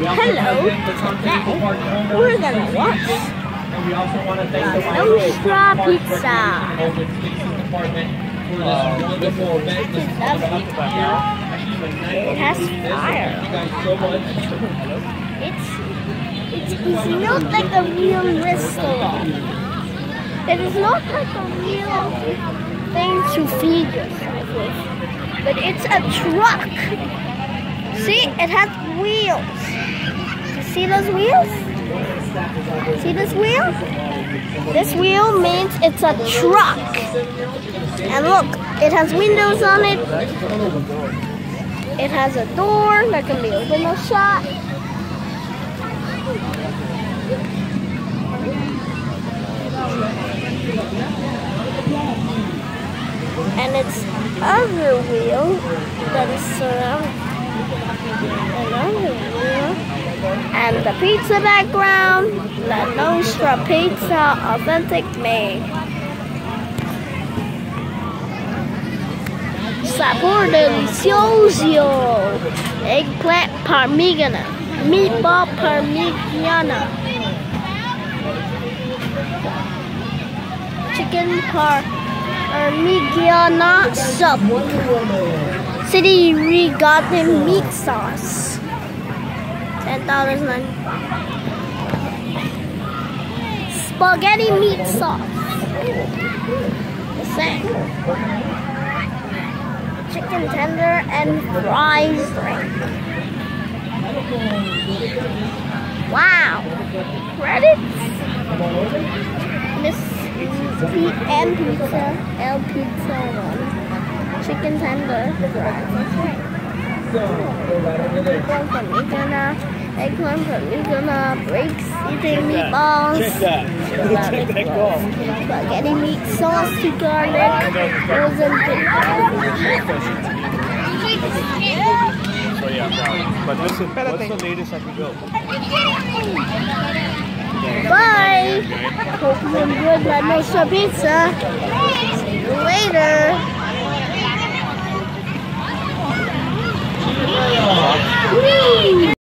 Hello, today we're gonna watch Nostra Pizza. It has fire. It's not like a real restaurant. It is not like a real thing to feed yourself with. But it's a truck. See, it has wheels. See those wheels? See this wheel? This wheel means it's a truck. And look, it has windows on it. It has a door that can be opened or shut. And its other wheel that is surrounded another wheel. And the pizza background, La Nostra Pizza authentic made. Sabor delicioso. Eggplant parmigiana. Meatball parmigiana. Chicken parmigiana sub. City regatta meat sauce. $10.09. Spaghetti meat sauce. The same. Chicken tender and fries drink. Wow. Credits. Miss PM Pizza, L Pizza 1. Chicken tender, fries. Eggplant parmigiana, breaks, eating meatballs. Check that. Check that call. Spaghetti meat sauce to garlic. Frozen bacon. So yeah, but listen, what's the latest I can go? Bye! Hope you enjoyed my Nostra Pizza. See you later.